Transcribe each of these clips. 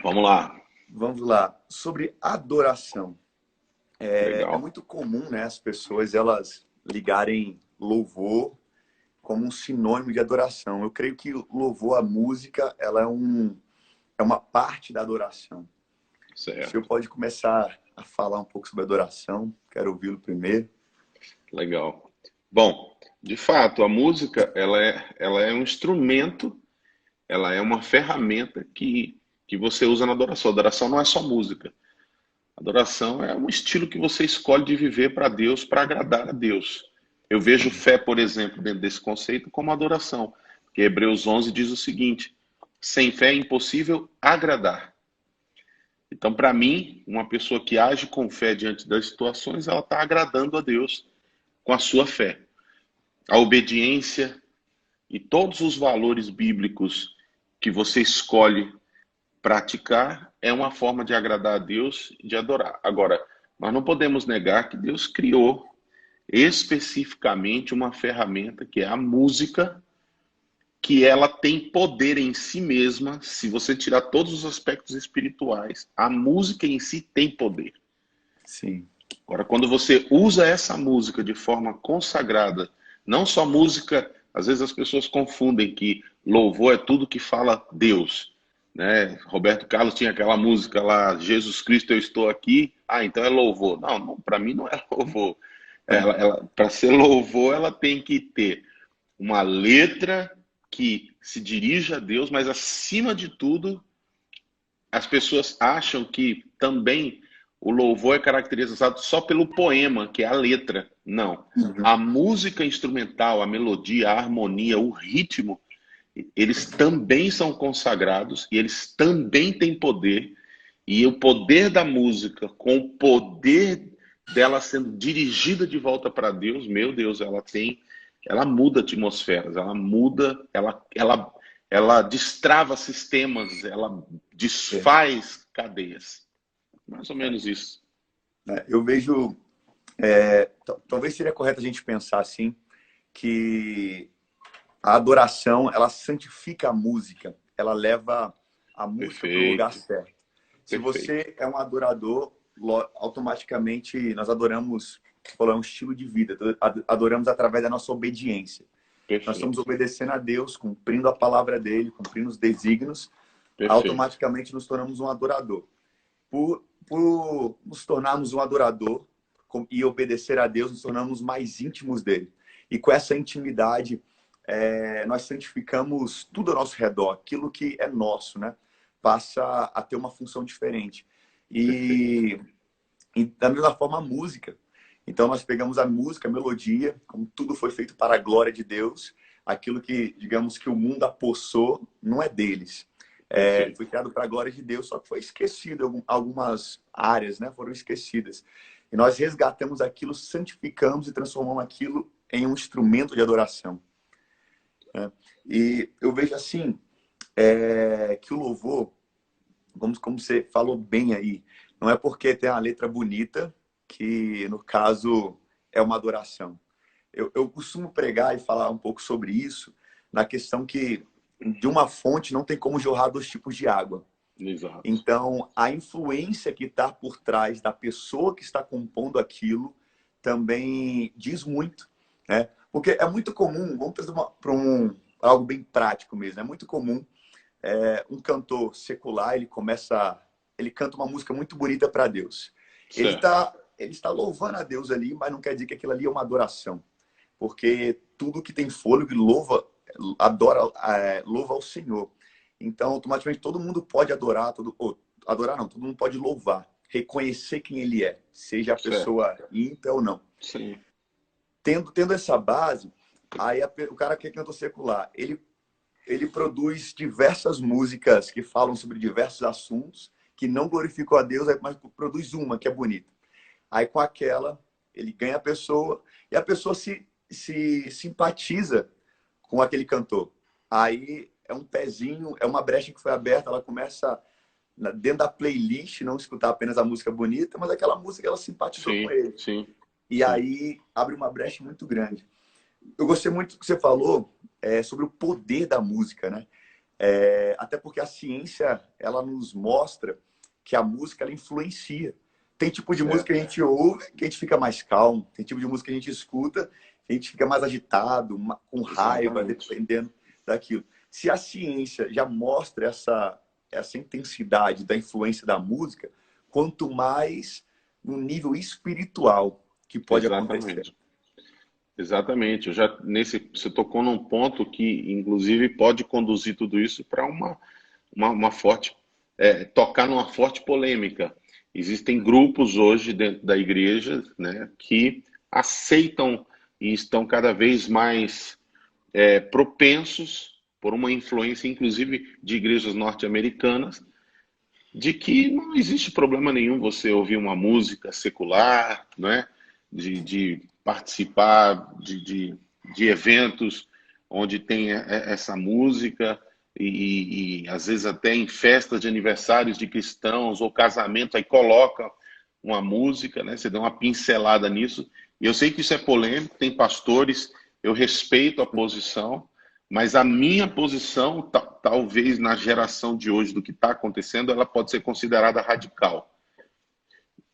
Vamos lá. Vamos lá. Sobre adoração. É Legal. muito comum, né, as pessoas elas ligarem louvor como um sinônimo de adoração. Eu creio que louvor, a música, ela é uma parte da adoração. O senhor Certo. pode começar a falar um pouco sobre adoração. Quero ouvi-lo primeiro. Legal. Bom, de fato, a música, ela é um instrumento, ela é uma ferramenta que você usa na adoração. Adoração não é só música. Adoração é um estilo que você escolhe de viver para Deus, para agradar a Deus. Eu vejo fé, por exemplo, dentro desse conceito como adoração. Porque Hebreus 11 diz o seguinte: sem fé é impossível agradar. Então, para mim, uma pessoa que age com fé diante das situações, ela está agradando a Deus com a sua fé. A obediência e todos os valores bíblicos que você escolhe praticar é uma forma de agradar a Deus e de adorar. Agora, nós não podemos negar que Deus criou especificamente uma ferramenta que é a música, que ela tem poder em si mesma. Se você tirar todos os aspectos espirituais, a música em si tem poder. Sim. Agora, quando você usa essa música de forma consagrada, não só música, às vezes as pessoas confundem que louvor é tudo que fala Deus, né? Roberto Carlos tinha aquela música lá, Jesus Cristo, eu estou aqui. Ah, então é louvor. Não, não, para mim não é louvor. Para ser louvor, ela tem que ter uma letra que se dirija a Deus, mas acima de tudo, as pessoas acham que também o louvor é caracterizado só pelo poema, que é a letra. Não. Uhum. A música instrumental, a melodia, a harmonia, o ritmo, eles também são consagrados e eles também têm poder. E o poder da música, com o poder dela sendo dirigida de volta para Deus, meu Deus, ela muda atmosferas, ela muda, ela destrava sistemas, ela É. desfaz cadeias. Mais ou menos isso. Eu vejo, talvez seria correto a gente pensar assim, que a adoração, ela santifica a música, ela leva a música para o lugar Perfeito, certo. Se perfeito, você é um adorador, automaticamente nós adoramos, falando, um estilo de vida, adoramos através da nossa obediência. Nós estamos perfeito, obedecendo a Deus, cumprindo a palavra dele, cumprindo os desígnios, perfeito. automaticamente nos tornamos um adorador. Por nos tornarmos um adorador e obedecer a Deus, nos tornamos mais íntimos dele. E com essa intimidade, nós santificamos tudo ao nosso redor, aquilo que é nosso, né? Passa a ter uma função diferente. Perfeito. E da mesma forma, a música. Então, nós pegamos a música, a melodia, como tudo foi feito para a glória de Deus, aquilo que, digamos, que o mundo apossou, não é deles. Foi Perfeito. criado para a glória de Deus, só que foi esquecido, algumas áreas, né, foram esquecidas. E nós resgatamos aquilo, santificamos e transformamos aquilo em um instrumento de adoração, né? E eu vejo assim, que o louvor, como você falou bem aí, não é porque tem uma letra bonita que, no caso, é uma adoração. Eu costumo pregar e falar um pouco sobre isso, na questão que de uma fonte não tem como jorrar dois tipos de água. Exato. Então, a influência que está por trás da pessoa que está compondo aquilo também diz muito, né? Porque é muito comum, vamos trazer para algo bem prático mesmo, é muito comum um cantor secular, ele canta uma música muito bonita para Deus. Certo. Ele está louvando a Deus ali, mas não quer dizer que aquilo ali é uma adoração, porque tudo que tem fôlego louva ao Senhor. Então, automaticamente todo mundo pode adorar, adorar não, todo mundo pode louvar, reconhecer quem ele é, seja a Certo. pessoa ímpia ou não. Sim. Tendo essa base, aí o cara que é cantor secular, ele produz diversas músicas que falam sobre diversos assuntos, que não glorificam a Deus, mas produz uma que é bonita. Aí com aquela, ele ganha a pessoa, e a pessoa se simpatiza com aquele cantor. Aí é um pezinho, é uma brecha que foi aberta, ela começa dentro da playlist, não escutar apenas a música bonita, mas aquela música ela simpatizou com Sim. ele. Sim. E Sim. aí abre uma brecha muito grande. Eu gostei muito do que você falou sobre o poder da música, né? Até porque a ciência, ela nos mostra que a música, ela influencia. Tem tipo de música que a gente ouve que a gente fica mais calmo. Tem tipo de música que a gente escuta que a gente fica mais agitado, com raiva, Exatamente. dependendo daquilo. Se a ciência já mostra essa intensidade da influência da música, quanto mais no nível espiritual que pode acontecer. Exatamente. Exatamente. Você tocou num ponto que, inclusive, pode conduzir tudo isso para uma forte, tocar numa forte polêmica. Existem grupos hoje dentro da igreja, né, que aceitam e estão cada vez mais propensos, por uma influência, inclusive, de igrejas norte-americanas, de que não existe problema nenhum você ouvir uma música secular, né? De participar de eventos onde tem essa música e às vezes até em festas de aniversários de cristãos ou casamento, aí coloca uma música, né? Você dá uma pincelada nisso. E eu sei que isso é polêmico, tem pastores, eu respeito a posição, mas a minha posição, talvez na geração de hoje do que está acontecendo, ela pode ser considerada radical.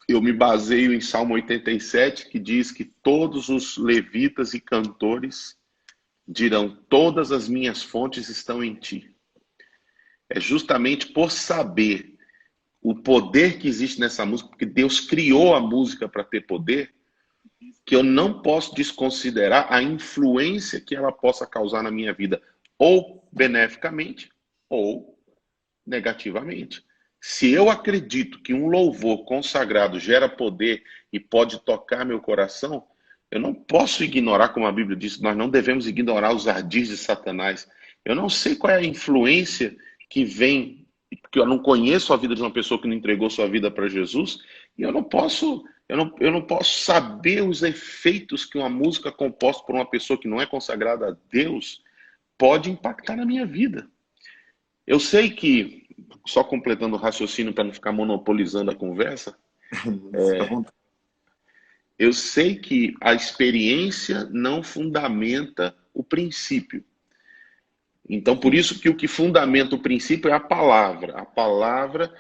Eu me baseio em Salmo 87, que diz que todos os levitas e cantores dirão: todas as minhas fontes estão em ti. É justamente por saber o poder que existe nessa música, porque Deus criou a música para ter poder, que eu não posso desconsiderar a influência que ela possa causar na minha vida, ou beneficamente, ou negativamente. Se eu acredito que um louvor consagrado gera poder e pode tocar meu coração, eu não posso ignorar, como a Bíblia diz, nós não devemos ignorar os ardis de Satanás. Eu não sei qual é a influência que vem, porque eu não conheço a vida de uma pessoa que não entregou sua vida para Jesus, e eu não posso saber os efeitos que uma música composta por uma pessoa que não é consagrada a Deus pode impactar na minha vida. Eu sei que, só completando o raciocínio para não ficar monopolizando a conversa, Fica à vontade. eu sei que a experiência não fundamenta o princípio. Então, por isso que o que fundamenta o princípio é a palavra. A palavra,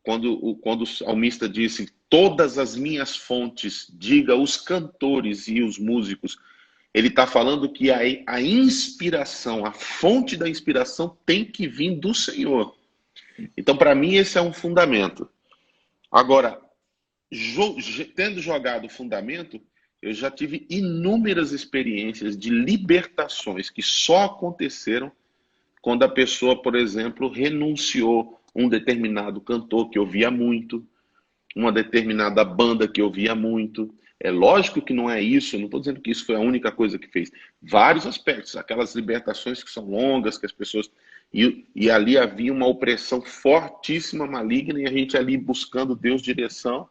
quando o salmista disse: todas as minhas fontes, diga os cantores e os músicos, ele está falando que a inspiração, a fonte da inspiração tem que vir do Senhor. Então, para mim, esse é um fundamento. Agora, tendo jogado o fundamento, eu já tive inúmeras experiências de libertações que só aconteceram quando a pessoa, por exemplo, renunciou um determinado cantor que eu via muito, uma determinada banda que eu via muito. É lógico que não é isso, eu não estou dizendo que isso foi a única coisa que fez. Vários aspectos, aquelas libertações que são longas, que as pessoas... E ali havia uma opressão fortíssima, maligna, e a gente ali buscando Deus direção,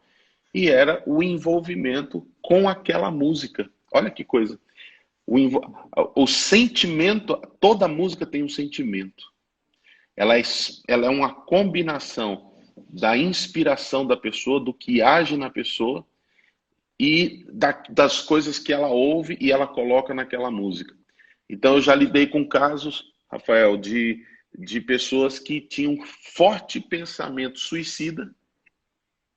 e era o envolvimento com aquela música. Olha que coisa. O sentimento, toda música tem um sentimento. Ela é uma combinação da inspiração da pessoa, do que age na pessoa e das coisas que ela ouve e ela coloca naquela música. Então eu já lidei com casos, Rafael, de pessoas que tinham forte pensamento suicida,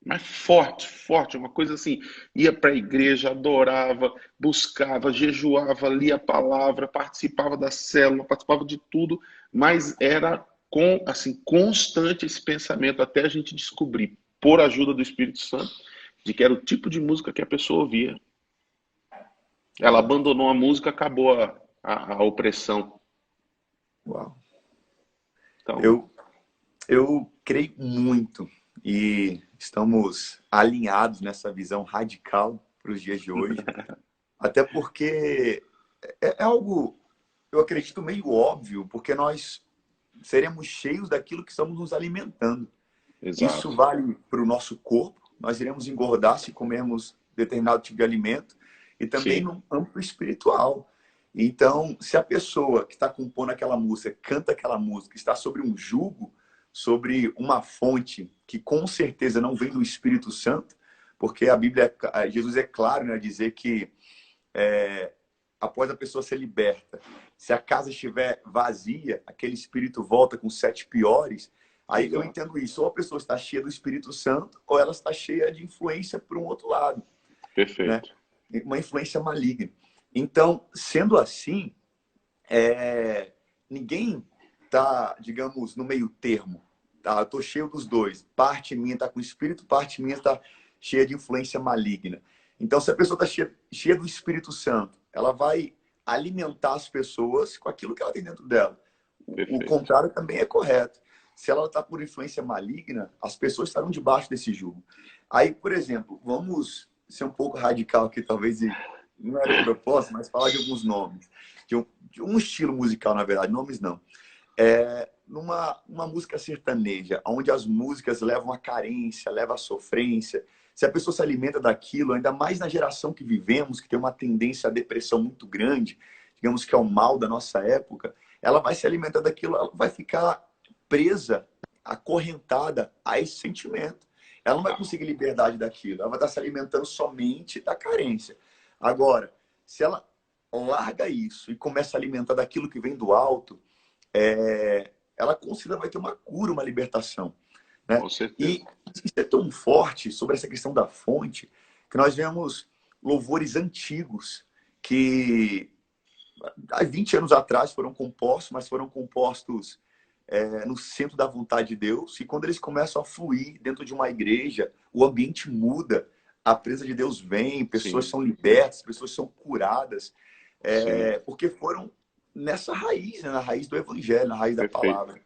mas forte, forte, uma coisa assim, ia para a igreja, adorava, buscava, jejuava, lia a palavra, participava da célula, participava de tudo, mas era assim, constante esse pensamento até a gente descobrir, por ajuda do Espírito Santo, de que era o tipo de música que a pessoa ouvia. Ela Uau, abandonou a música, acabou a opressão. uau. Então, Eu creio muito e estamos alinhados nessa visão radical para os dias de hoje. Até porque é algo, eu acredito, meio óbvio, porque nós seremos cheios daquilo que estamos nos alimentando. Isso exato. vale para o nosso corpo, nós iremos engordar se comermos determinado tipo de alimento, e também Sim, no âmbito espiritual. Então, se a pessoa que está compondo aquela música, canta aquela música, está sobre um jugo, sobre uma fonte que com certeza não vem do Espírito Santo, porque a Bíblia, Jesus é claro, né, dizer que após a pessoa ser liberta, se a casa estiver vazia, aquele espírito volta com 7 piores, aí eu entendo isso. Ou a pessoa está cheia do Espírito Santo, ou ela está cheia de influência por um outro lado, né? Perfeito. Uma influência maligna. Então, sendo assim, ninguém está, digamos, no meio termo. Tá? Eu estou cheio dos dois. Parte minha está com espírito, parte minha está cheia de influência maligna. Então, se a pessoa está cheia do Espírito Santo, ela vai alimentar as pessoas com aquilo que ela tem dentro dela. O Perfeito. contrário também é correto. Se ela está por influência maligna, as pessoas estarão debaixo desse jugo. Aí, por exemplo, vamos ser um pouco radical aqui, talvez, não era o propósito, mas falar de alguns nomes. De um estilo musical, na verdade, nomes não. Numa música sertaneja, onde as músicas levam a carência, levam a sofrência. Se a pessoa se alimenta daquilo, ainda mais na geração que vivemos, que tem uma tendência à depressão muito grande, digamos que é o mal da nossa época, ela vai se alimentar daquilo, ela vai ficar presa, acorrentada a esse sentimento. Ela não vai conseguir liberdade daquilo, ela vai estar se alimentando somente da carência. Agora, se ela larga isso e começa a alimentar daquilo que vem do alto, ela com certeza vai ter uma cura, uma libertação, né? Com certeza. E isso é tão forte sobre essa questão da fonte, que nós vemos louvores antigos que há 20 anos atrás foram compostos, mas foram compostos no centro da vontade de Deus. E quando eles começam a fluir dentro de uma igreja, o ambiente muda, a presença de Deus vem, pessoas Sim. são libertas, pessoas são curadas, Sim. porque foram nessa raiz, né? Na raiz do evangelho, na raiz da Perfeito. palavra.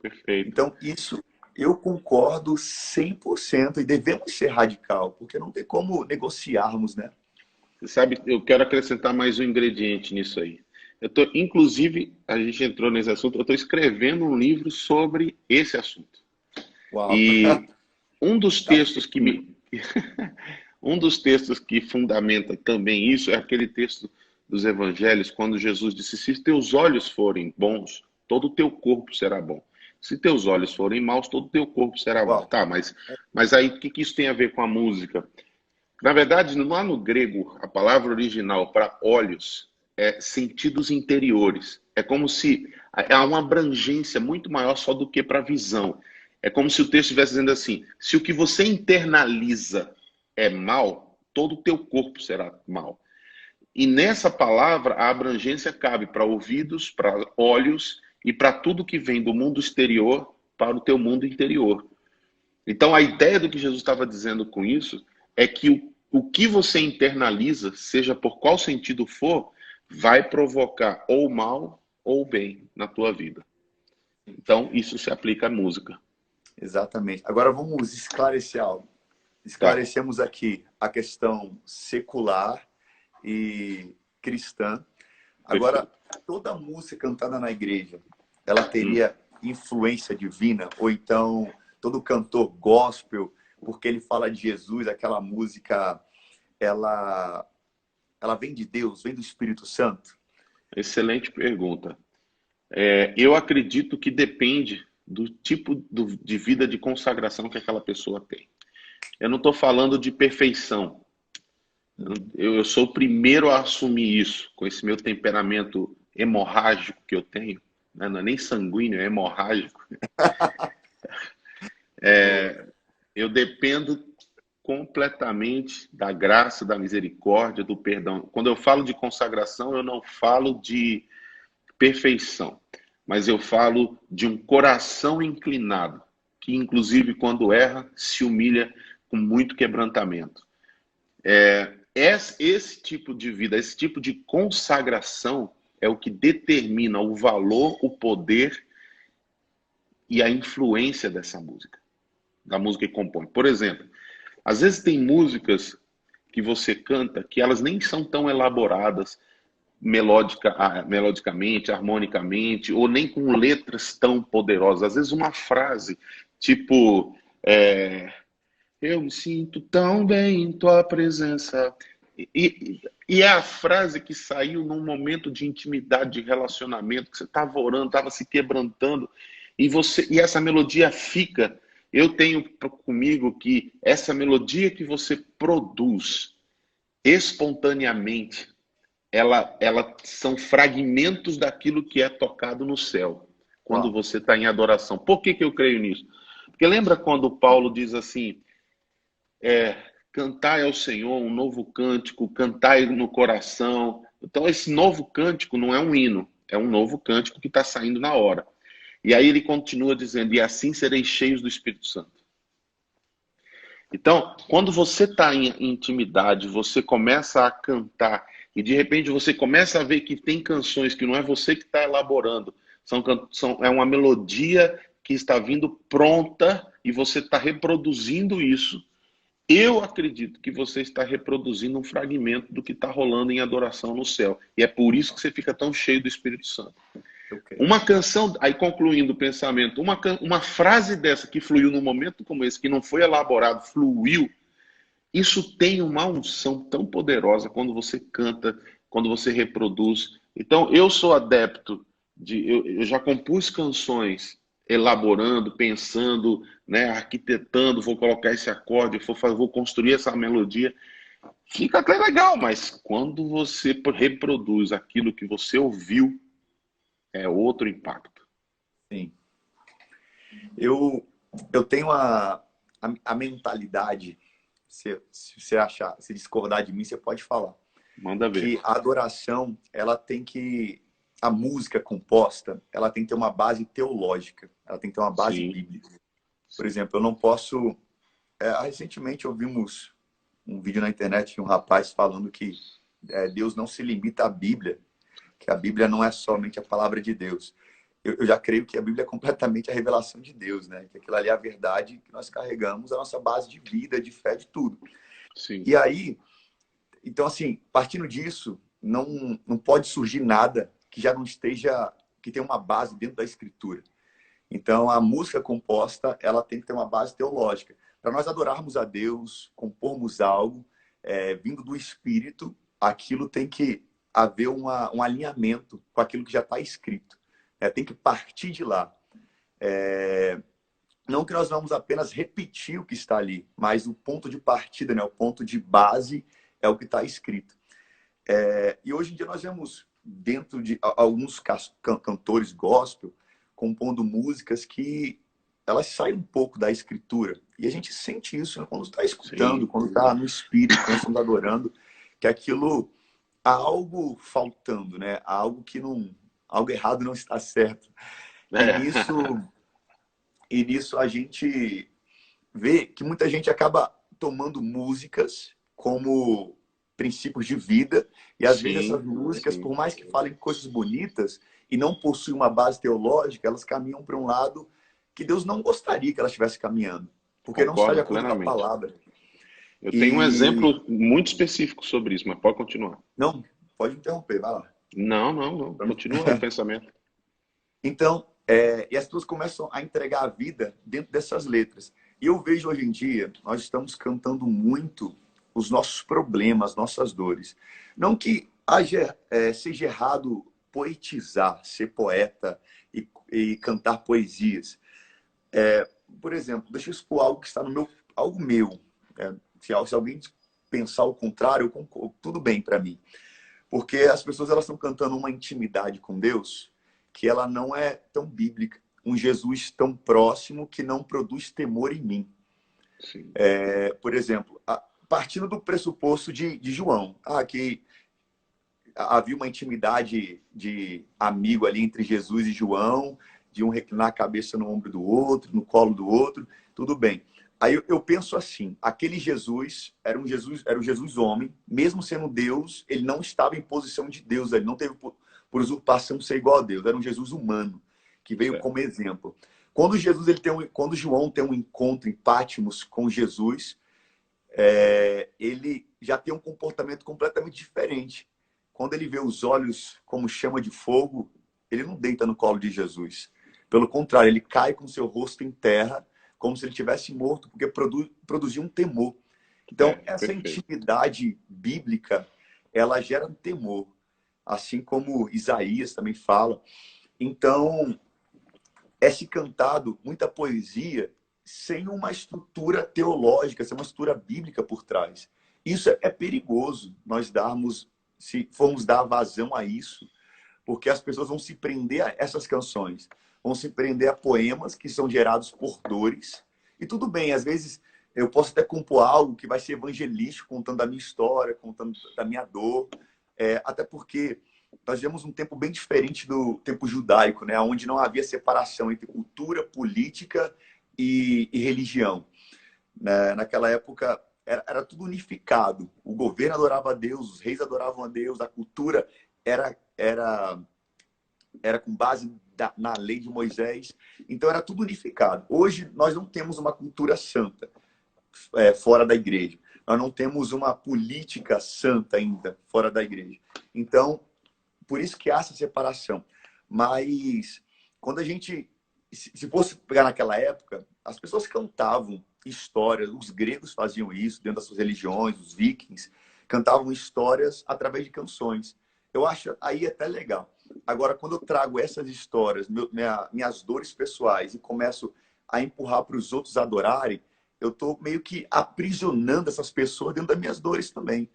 Perfeito. Então, isso eu concordo 100% e devemos ser radical, porque não tem como negociarmos, né? Você sabe, eu quero acrescentar mais um ingrediente nisso aí. Inclusive, a gente entrou nesse assunto, eu estou escrevendo um livro sobre esse assunto. Uau! E um dos Tá textos que escrito. um dos textos que fundamenta também isso é aquele texto dos evangelhos, quando Jesus disse: se teus olhos forem bons, todo o teu corpo será bom. Se teus olhos forem maus, todo o teu corpo será mau. Uau! Tá, mas aí o que isso tem a ver com a música? Na verdade, lá no grego, a palavra original para olhos é sentidos interiores. É como se há uma abrangência muito maior só do que para a visão. É como se o texto estivesse dizendo assim: se o que você internaliza é mal, todo o teu corpo será mal. E nessa palavra, a abrangência cabe para ouvidos, para olhos e para tudo que vem do mundo exterior para o teu mundo interior. Então, a ideia do que Jesus estava dizendo com isso é que o que você internaliza, seja por qual sentido for, vai provocar ou mal ou bem na tua vida. Então, isso se aplica à música. Exatamente. Agora vamos esclarecer algo. Tá. Esclarecemos aqui a questão secular e cristã. Agora, Perfeito. toda música cantada na igreja, ela Hum. teria influência divina? Ou então, todo cantor gospel, porque ele fala de Jesus, aquela música, ela vem de Deus, vem do Espírito Santo? Excelente pergunta. Eu acredito que depende do tipo de vida de consagração que aquela pessoa tem. Eu não estou falando de perfeição. Eu sou o primeiro a assumir isso, com esse meu temperamento hemorrágico que eu tenho, né? Não é nem sanguíneo, é hemorrágico. Eu dependo completamente da graça, da misericórdia, do perdão. Quando eu falo de consagração, eu não falo de perfeição, mas eu falo de um coração inclinado, que inclusive quando erra, se humilha com muito quebrantamento. Esse tipo de vida, esse tipo de consagração é o que determina o valor, o poder e a influência dessa música, da música que compõe. Por exemplo, às vezes tem músicas que você canta que elas nem são tão elaboradas melodicamente, harmonicamente, ou nem com letras tão poderosas. Às vezes uma frase, tipo, eu me sinto tão bem em tua presença. E é a frase que saiu num momento de intimidade, de relacionamento, que você estava orando, estava se quebrantando, e essa melodia fica. Eu tenho comigo que essa melodia que você produz espontaneamente, ela são fragmentos daquilo que é tocado no céu, quando Uau. você está em adoração. Por que que eu creio nisso? Porque lembra quando Paulo diz assim, cantai ao Senhor um novo cântico, cantai no coração. Então esse novo cântico não é um hino, é um novo cântico que está saindo na hora. E aí ele continua dizendo, e assim sereis cheios do Espírito Santo. Então, quando você está em intimidade, você começa a cantar e de repente você começa a ver que tem canções que não é você que está elaborando, é uma melodia que está vindo pronta e você está reproduzindo isso. Eu acredito que você está reproduzindo um fragmento do que está rolando em adoração no céu. E é por isso que você fica tão cheio do Espírito Santo. Eu creio. Uma canção, aí concluindo o pensamento, uma frase dessa que fluiu num momento como esse, que não foi elaborado, fluiu, isso tem uma unção tão poderosa quando você canta, quando você reproduz. Então, eu sou adepto eu já compus canções elaborando, pensando, né, arquitetando, vou colocar esse acorde, vou construir essa melodia. Fica até legal, mas quando você reproduz aquilo que você ouviu, é outro impacto. Sim. Eu, eu tenho a mentalidade, se você achar, se discordar de mim, você pode falar, Manda ver. que a adoração, ela tem que, a música composta, ela tem que ter uma base teológica, ela tem que ter uma base Sim, bíblica. Por exemplo, eu não posso... recentemente ouvimos um vídeo na internet de um rapaz falando que Deus não se limita à Bíblia, que a Bíblia não é somente a palavra de Deus. Eu já creio que a Bíblia é completamente a revelação de Deus, né? Que aquilo ali é a verdade que nós carregamos, a nossa base de vida, de fé, de tudo. sim, E aí, então assim, partindo disso, não pode surgir nada que já não esteja, que tenha uma base dentro da Escritura. Então, a música composta, ela tem que ter uma base teológica. Para nós adorarmos a Deus, compormos algo, vindo do Espírito, aquilo tem que haver um alinhamento com aquilo que já está escrito. Tem que partir de lá. Não que nós vamos apenas repetir o que está ali, mas o ponto de partida, né, o ponto de base é o que está escrito. E hoje em dia nós vemos, dentro de alguns cantores gospel, compondo músicas que elas saem um pouco da escritura. E a gente sente isso, né, quando está escutando, sim. quando está no espírito, quando estamos adorando, que aquilo há algo faltando, né? Há algo que não, algo errado não está certo. E É. nisso a gente vê que muita gente acaba tomando músicas como princípios de vida, e às vezes essas Sim, músicas, sim. por mais que falem coisas bonitas e não possuem uma base teológica, elas caminham para um lado que Deus não gostaria que elas estivessem caminhando, porque não está de Concordo acordo com a plenamente. palavra. Eu tenho um E exemplo muito específico sobre isso, mas pode continuar. não, pode interromper, vai lá. Não, não, não. Continua o pensamento. Então, e as pessoas começam a entregar a vida dentro dessas letras. E eu vejo hoje em dia, nós estamos cantando muito os nossos problemas, nossas dores. Não que seja errado poetizar, ser poeta e cantar poesias. Por exemplo, deixa eu expor algo que está no meu, algo meu. Se alguém pensar o contrário, tudo bem para mim. Porque as pessoas elas estão cantando uma intimidade com Deus que ela não é tão bíblica. Um Jesus tão próximo que não produz temor em mim. Sim, Por exemplo, partindo do pressuposto de João, que havia uma intimidade de amigo ali entre Jesus e João, de um reclinar a cabeça no ombro do outro, no colo do outro, tudo bem. Aí eu penso assim, aquele Jesus era o Jesus homem, mesmo sendo Deus, ele não estava em posição de Deus, ele não teve por usurpação ser igual a Deus, era um Jesus humano, que veio certo. como exemplo. Quando João tem um encontro em Patmos com Jesus, ele já tem um comportamento completamente diferente. Quando ele vê os olhos como chama de fogo, ele não deita no colo de Jesus. Pelo contrário, ele cai com seu rosto em terra, como se ele tivesse morto, porque produzia um temor. Então, essa Perfeito. intimidade bíblica, ela gera um temor. Assim como Isaías também fala. Então, se cantado muita poesia sem uma estrutura teológica, sem uma estrutura bíblica por trás. Isso é perigoso, nós darmos se formos dar vazão a isso, porque as pessoas vão se prender a essas canções, vão se prender a poemas que são gerados por dores. E tudo bem, às vezes eu posso até compor algo que vai ser evangelístico, contando a minha história, contando da minha dor, até porque nós vivemos um tempo bem diferente do tempo judaico, né? Onde não havia separação entre cultura, política e religião. Naquela época era tudo unificado. O governo adorava a Deus, os reis adoravam a Deus, a cultura era com base na lei de Moisés. Então era tudo unificado. Hoje nós não temos uma cultura santa fora da igreja. Nós não temos uma política santa ainda fora da igreja. Então, por isso que há essa separação. Mas quando a gente, se fosse pegar naquela época, as pessoas cantavam histórias, os gregos faziam isso dentro das suas religiões, os vikings cantavam histórias através de canções. Eu acho aí até legal. Agora, quando eu trago essas histórias, minhas dores pessoais, e começo a empurrar para os outros adorarem, eu estou meio que aprisionando essas pessoas dentro das minhas dores também.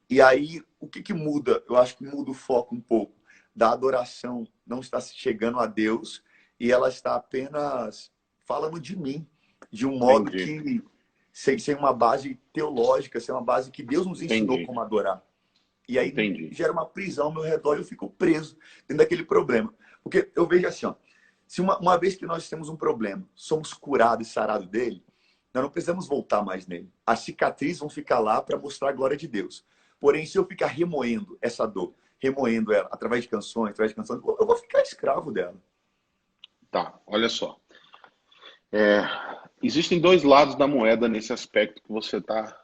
E aí, o que muda? Eu acho que muda o foco um pouco. Da adoração não está chegando a Deus e ela está apenas falando de mim, de um modo Entendi. que, sem uma base teológica, sem uma base que Deus nos ensinou Entendi. como adorar. E aí Entendi. gera uma prisão ao meu redor e eu fico preso dentro daquele problema. Porque eu vejo assim, ó, se uma vez que nós temos um problema, somos curados e sarados dele, nós não precisamos voltar mais nele. As cicatrizes vão ficar lá para mostrar a glória de Deus. Porém, se eu ficar remoendo essa dor, remoendo ela através de canções, eu vou ficar escravo dela. Tá, olha só. Existem dois lados da moeda nesse aspecto que você está,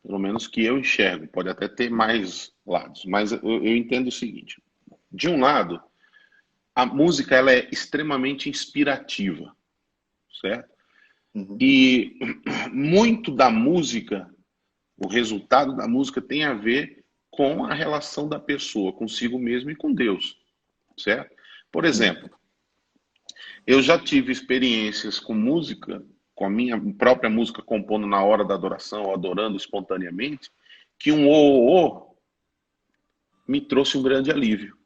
pelo menos que eu enxergo. Pode até ter mais lados, mas eu entendo o seguinte. De um lado, a música ela é extremamente inspirativa, certo? Uhum. E muito da música, o resultado da música tem a ver com a relação da pessoa consigo mesmo e com Deus, certo? Por Sim. exemplo, eu já tive experiências com música, com a minha própria música compondo na hora da adoração, adorando espontaneamente, que um ô me trouxe um grande alívio.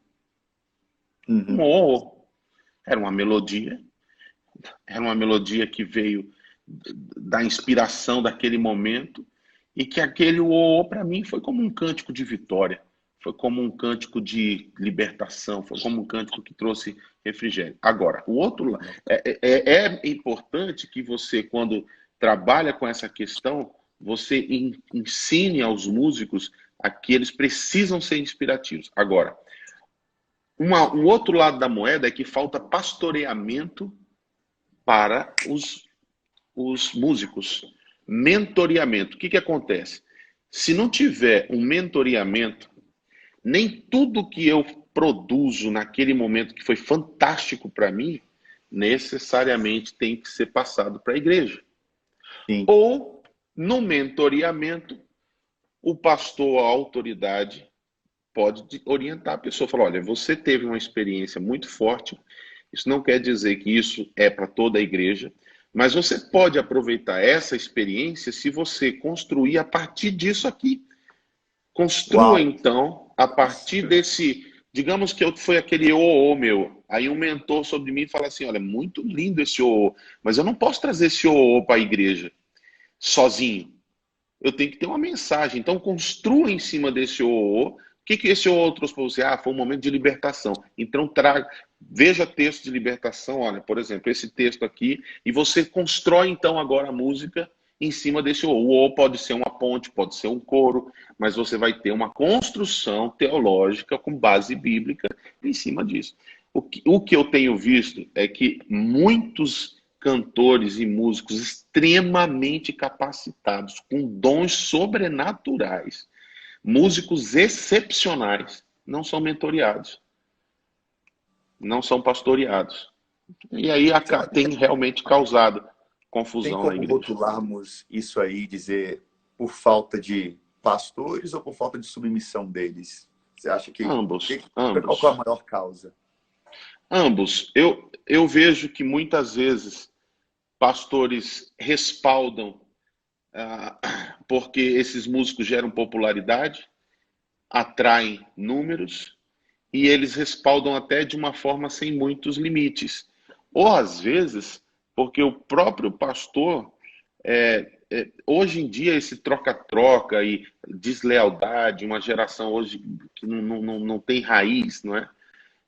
Um Uhum. ô era uma melodia que veio da inspiração daquele momento e que aquele ô para mim foi como um cântico de vitória, foi como um cântico de libertação, foi como um cântico que trouxe refrigério. Agora, o outro lado, é importante que você, quando trabalha com essa questão, você ensine aos músicos a que eles precisam ser inspirativos. Agora, o outro lado da moeda é que falta pastoreamento para os músicos. Mentoreamento. O que acontece? Se não tiver um mentoreamento, nem tudo que eu produzo naquele momento que foi fantástico para mim, necessariamente tem que ser passado para a igreja. Sim. Ou, no mentoreamento, o pastor, a autoridade, pode orientar a pessoa. Falar, olha, você teve uma experiência muito forte, isso não quer dizer que isso é para toda a igreja, mas você pode aproveitar essa experiência se você construir a partir disso aqui. Construa, Uau. então, a partir desse... Digamos que foi aquele meu. Aí um mentor sobre mim fala assim, olha, muito lindo esse mas eu não posso trazer esse para a igreja sozinho. Eu tenho que ter uma mensagem. Então, construa em cima desse O que esse trouxe para você? Foi um momento de libertação. Então, veja texto de libertação. Olha, por exemplo, esse texto aqui. E você constrói, então, agora a música em cima desse O. O pode ser uma ponte, pode ser um coro, mas você vai ter uma construção teológica com base bíblica em cima disso. O que eu tenho visto é que muitos cantores e músicos extremamente capacitados, com dons sobrenaturais, músicos excepcionais, não são mentoreados, não são pastoreados. E aí tem realmente causado Tem confusão na como igreja. rotularmos isso aí, dizer por falta de pastores ou por falta de submissão deles? Você acha Ambos, qual é a ambos. maior causa? Ambos. Eu vejo que muitas vezes pastores respaldam porque esses músicos geram popularidade. atraem números e eles respaldam até de uma forma sem muitos limites. Ou às vezes, porque o próprio pastor, hoje em dia, esse troca-troca e deslealdade, uma geração hoje que não tem raiz, não é?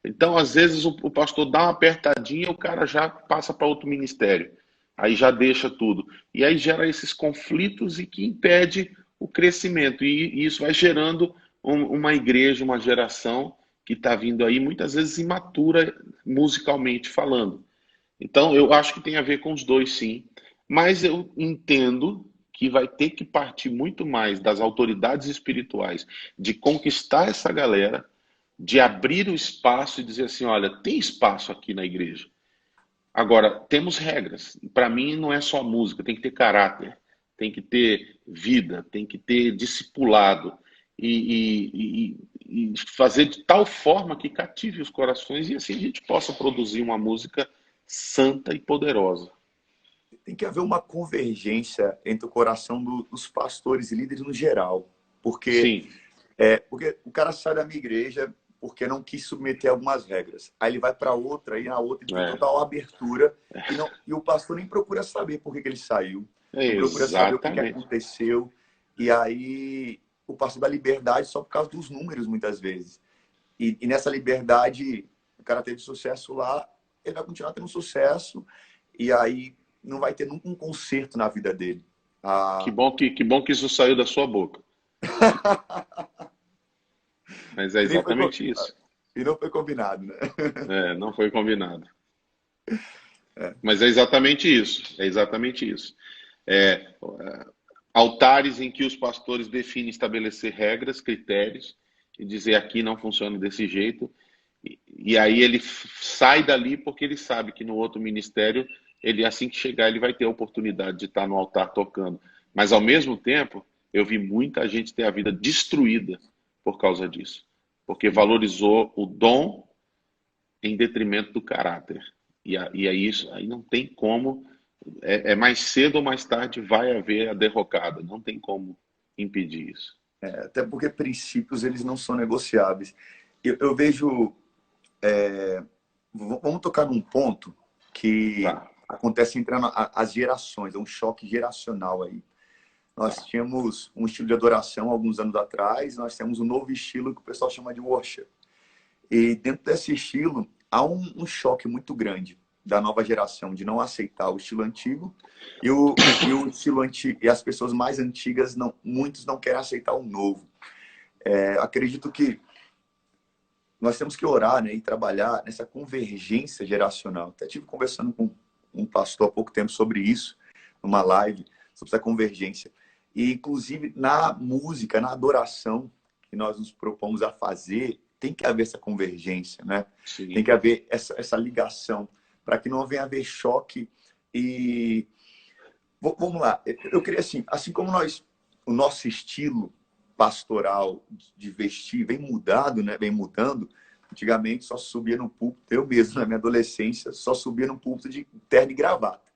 Então, às vezes, o pastor dá uma apertadinha, o cara já passa para outro ministério. Aí já deixa tudo. E aí gera esses conflitos e que impede o crescimento. E isso vai gerando uma igreja, uma geração que está vindo aí, muitas vezes imatura musicalmente falando. Então, eu acho que tem a ver com os dois, sim. Mas eu entendo que vai ter que partir muito mais das autoridades espirituais de conquistar essa galera, de abrir o espaço e dizer assim, olha, tem espaço aqui na igreja. Agora, temos regras. Para mim, não é só música, tem que ter caráter, tem que ter vida, tem que ter discipulado e fazer de tal forma que cative os corações e assim a gente possa produzir uma música santa e poderosa. Tem que haver uma convergência entre o coração dos pastores e líderes no geral. Porque, Sim, porque o cara sai da minha igreja porque não quis submeter algumas regras. Aí ele vai para outra, e na outra ele tem é, total abertura. E o pastor nem procura saber por que ele saiu. Não procura saber o que exatamente. aconteceu. E aí o pastor dá liberdade só por causa dos números, muitas vezes. E nessa liberdade, o cara teve sucesso lá, ele vai continuar tendo sucesso. E aí não vai ter nunca um conserto na vida dele. Ah, Que bom que isso saiu da sua boca. Mas é e, nem foi, exatamente isso. e não foi combinado, né? Não foi combinado. Mas é exatamente isso. É exatamente isso. É, altares em que os pastores definem estabelecer regras, critérios e dizer aqui não funciona desse jeito. E aí ele sai dali porque ele sabe que no outro ministério, ele assim que chegar, ele vai ter a oportunidade de estar no altar tocando. Mas ao mesmo tempo, eu vi muita gente ter a vida destruída por causa disso. Porque valorizou o dom em detrimento do caráter. E aí, isso, aí não tem como, mais cedo ou mais tarde vai haver a derrocada, não tem como impedir isso. Até porque princípios eles não são negociáveis. Eu vejo. Vamos tocar num ponto que Tá, acontece entre as gerações, é um choque geracional aí. Nós tá. tínhamos um estilo de adoração alguns anos atrás, nós temos um novo estilo que o pessoal chama de worship. E dentro desse estilo, há um choque muito grande da nova geração de não aceitar o estilo antigo e o estilo antigo, e as pessoas mais antigas, não, muitos não querem aceitar o novo. Acredito que nós temos que orar, né, e trabalhar nessa convergência geracional. Até tive conversando com um pastor há pouco tempo sobre isso, numa live, sobre essa convergência. E, inclusive, na música, na adoração que nós nos propomos a fazer, tem que haver essa convergência, né? Tem que Sim, haver essa ligação, para que não venha haver choque. E vamos lá, eu queria assim como o nosso estilo pastoral de vestir vem mudado, né? Vem mudando. Antigamente só subia no púlpito, eu mesmo na minha adolescência só subia no púlpito de terno e gravata.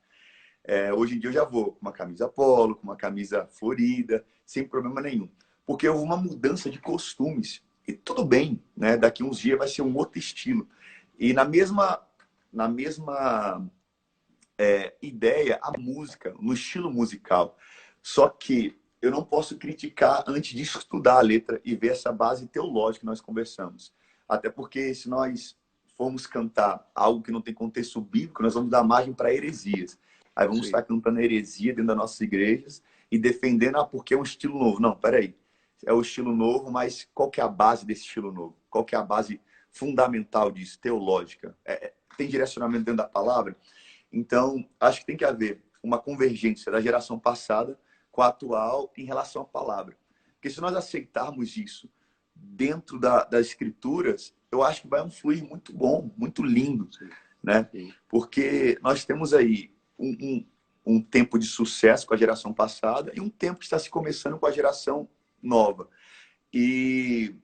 Hoje em dia eu já vou com uma camisa polo, com uma camisa florida, sem problema nenhum. Porque houve uma mudança de costumes. E tudo bem, né? Daqui uns dias vai ser um outro estilo. E na mesma ideia, a música, no estilo musical. Só que eu não posso criticar antes de estudar a letra e ver essa base teológica que nós conversamos. Até porque se nós formos cantar algo que não tem contexto bíblico, nós vamos dar margem para heresias. Aí vamos sim, estar cantando heresia dentro das nossas igrejas e defendendo, porque é um estilo novo. Não, peraí. É o estilo novo, mas qual que é a base desse estilo novo? Qual que é a base fundamental disso, teológica? Tem direcionamento dentro da palavra? Então, acho que tem que haver uma convergência da geração passada com a atual em relação à palavra. Porque se nós aceitarmos isso dentro das escrituras, eu acho que vai um fluir muito bom, muito lindo, sim, né? sim. Porque nós temos aí um tempo de sucesso com a geração passada e um tempo que está se começando com a geração nova. E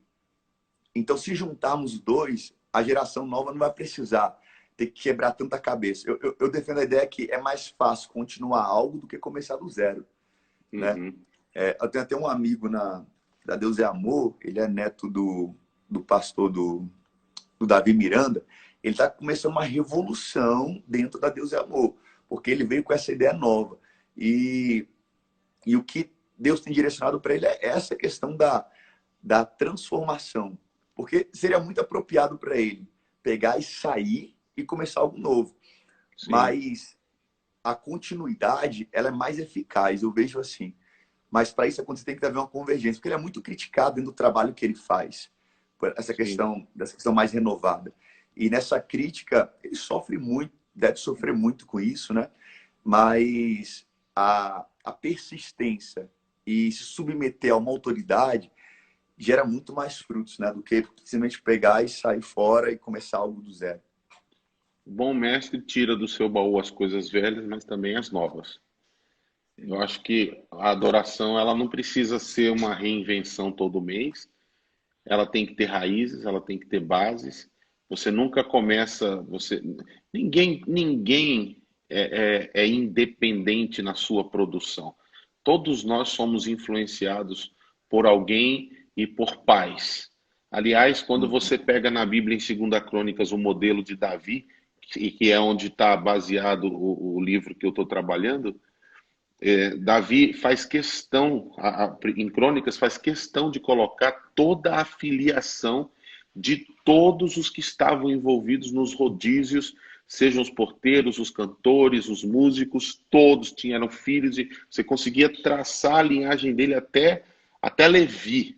então, se juntarmos os dois, a geração nova não vai precisar ter que quebrar tanta cabeça. Eu defendo a ideia que é mais fácil continuar algo do que começar do zero, né? Uhum. Eu tenho até um amigo da Deus é Amor, ele é neto do pastor do Davi Miranda, ele está começando uma revolução dentro da Deus é Amor, porque ele veio com essa ideia nova. E o que Deus tem direcionado para ele é essa questão da transformação. Porque seria muito apropriado para ele pegar e sair e começar algo novo. Sim. Mas a continuidade, ela é mais eficaz, eu vejo assim. Mas para isso acontecer tem que haver uma convergência, porque ele é muito criticado dentro do trabalho que ele faz, por essa questão mais renovada. E nessa crítica, ele sofre muito, deve sofrer muito com isso, né? Mas a persistência e se submeter a uma autoridade gera muito mais frutos, né? Do que simplesmente pegar e sair fora e começar algo do zero. O bom mestre tira do seu baú as coisas velhas, mas também as novas. Eu acho que a adoração, ela não precisa ser uma reinvenção todo mês. Ela tem que ter raízes, ela tem que ter bases. Você nunca começa... Ninguém é independente na sua produção. Todos nós somos influenciados por alguém e por pais. Aliás, quando você pega na Bíblia, em 2 Crônicas, o modelo de Davi, que é onde está baseado o livro que eu estou trabalhando, Davi faz questão, em Crônicas, faz questão de colocar toda a filiação de todos os que estavam envolvidos nos rodízios, sejam os porteiros, os cantores, os músicos, todos eram filhos, e você conseguia traçar a linhagem dele até Levi.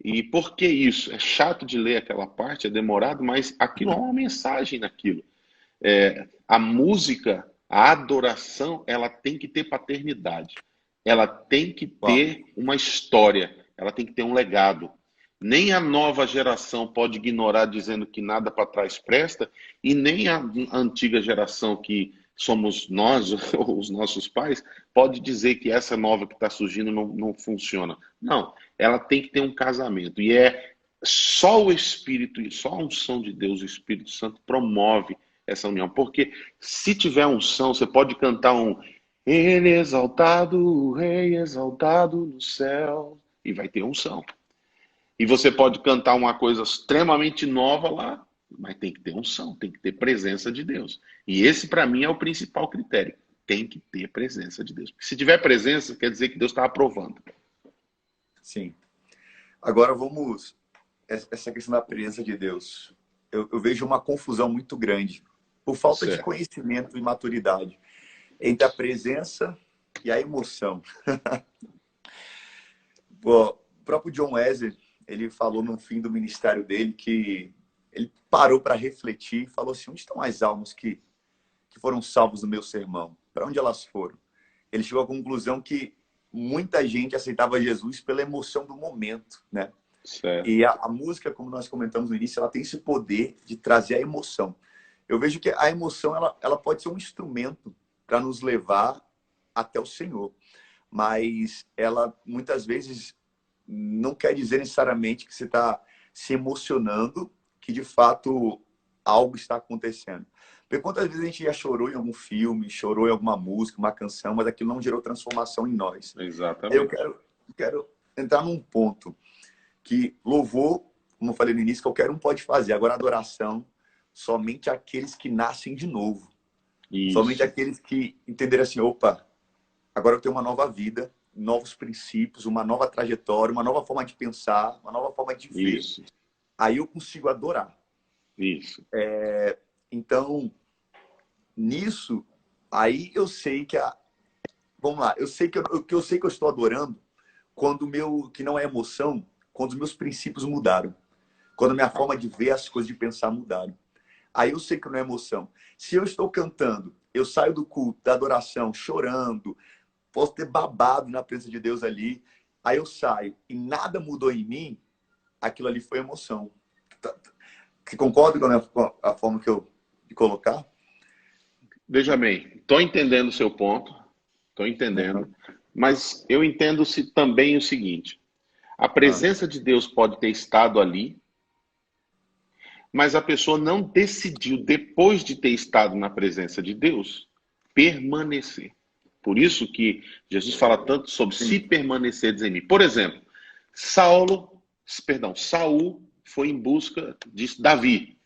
E por que isso? É chato de ler aquela parte, é demorado, mas aquilo é uma mensagem naquilo. A música, a adoração, ela tem que ter paternidade. Ela tem que ter uma história. Ela tem que ter um legado. Nem a nova geração pode ignorar dizendo que nada para trás presta, e nem a antiga geração, que somos nós, os nossos pais, pode dizer que essa nova que está surgindo não funciona. Não, ela tem que ter um casamento. E é só o Espírito, e só a unção de Deus, o Espírito Santo, promove essa união. Porque se tiver unção, você pode cantar Ele exaltado, o Rei exaltado no céu, e vai ter unção. E você pode cantar uma coisa extremamente nova lá, mas tem que ter unção, tem que ter presença de Deus. E esse, para mim, é o principal critério. Tem que ter presença de Deus. Porque se tiver presença, quer dizer que Deus está aprovando. Sim. Agora vamos... Essa questão da presença de Deus. Eu vejo uma confusão muito grande, por falta de conhecimento e maturidade, entre a presença e a emoção. O próprio John Wesley, ele falou no fim do ministério dele que ele parou para refletir e falou assim: onde estão as almas que foram salvos no meu sermão? Para onde elas foram? Ele chegou à conclusão que muita gente aceitava Jesus pela emoção do momento, né? Certo. E a música, como nós comentamos no início, ela tem esse poder de trazer a emoção. Eu vejo que a emoção ela pode ser um instrumento para nos levar até o Senhor, mas ela muitas vezes não quer dizer necessariamente que você está se emocionando, que de fato algo está acontecendo. Porque quantas vezes a gente já chorou em algum filme, chorou em alguma música, uma canção, mas aquilo não gerou transformação em nós. Exatamente. Eu quero entrar num ponto que louvor, como eu falei no início, qualquer um pode fazer. Agora, adoração, somente aqueles que nascem de novo. Isso. Somente aqueles que entenderam assim: opa, agora eu tenho uma nova vida, novos princípios, uma nova trajetória, uma nova forma de pensar, uma nova forma de ver. Isso. Aí eu consigo adorar. Isso. Então, nisso, aí eu sei que vamos lá, eu sei que eu estou adorando quando que não é emoção, quando os meus princípios mudaram. Quando a minha forma de ver as coisas, de pensar mudaram. Aí eu sei que não é emoção. Se eu estou cantando, eu saio do culto, da adoração, chorando, posso ter babado na presença de Deus ali, aí eu saio e nada mudou em mim, aquilo ali foi emoção. Você concorda com a forma que eu de colocar? Veja bem, estou entendendo o seu ponto, estou entendendo, mas eu entendo também o seguinte: a presença de Deus pode ter estado ali, mas a pessoa não decidiu, depois de ter estado na presença de Deus, permanecer. Por isso que Jesus fala tanto sobre se permaneceres em mim. Por exemplo, Saul foi em busca de Davi,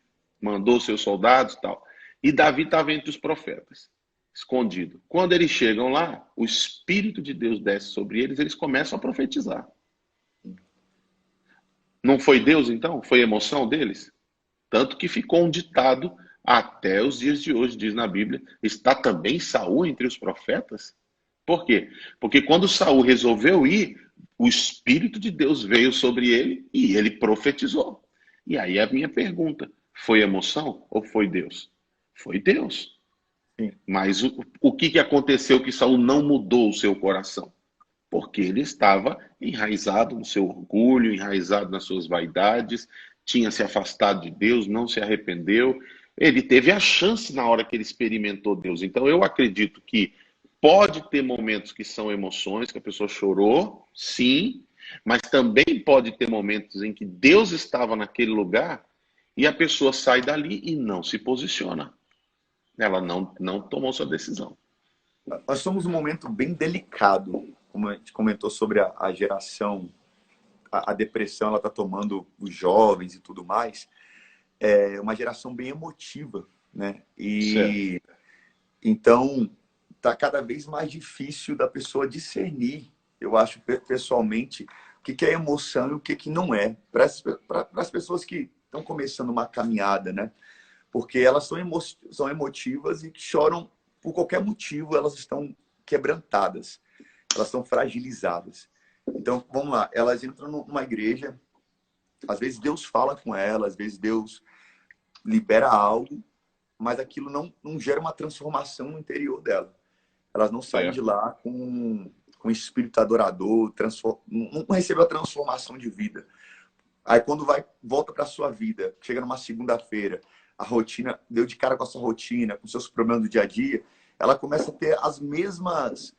mandou seus soldados e tal. E Davi estava entre os profetas, escondido. Quando eles chegam lá, o Espírito de Deus desce sobre eles, eles começam a profetizar. Não foi Deus, então? Foi emoção deles? Tanto que ficou um ditado até os dias de hoje, diz na Bíblia, está também Saul entre os profetas? Por quê? Porque quando Saul resolveu ir, o Espírito de Deus veio sobre ele e ele profetizou. E aí a minha pergunta, foi emoção ou foi Deus? Foi Deus. Sim. Mas o que aconteceu que Saul não mudou o seu coração? Porque ele estava enraizado no seu orgulho, enraizado nas suas vaidades, tinha se afastado de Deus, não se arrependeu. Ele teve a chance na hora que ele experimentou Deus. Então eu acredito que pode ter momentos que são emoções, que a pessoa chorou, sim, mas também pode ter momentos em que Deus estava naquele lugar e a pessoa sai dali e não se posiciona. Ela não tomou sua decisão. Nós somos um momento bem delicado, como a gente comentou sobre a geração, a depressão, ela está tomando os jovens e tudo mais. É uma geração bem emotiva, né? E Certo. então tá cada vez mais difícil da pessoa discernir, eu acho pessoalmente, o que é emoção e o que não é. Para as pessoas que estão começando uma caminhada, né? Porque elas são emotivas e que choram por qualquer motivo, elas estão quebrantadas, elas estão fragilizadas. Então, vamos lá, elas entram numa igreja, às vezes Deus fala com elas, às vezes Deus libera algo, mas aquilo não gera uma transformação no interior dela. Elas não saem de Certo. lá com um espírito adorador, não recebeu a transformação de vida. Aí quando volta para a sua vida, chega numa segunda-feira, a rotina, deu de cara com a sua rotina, com seus problemas do dia a dia, ela começa a ter os mesmos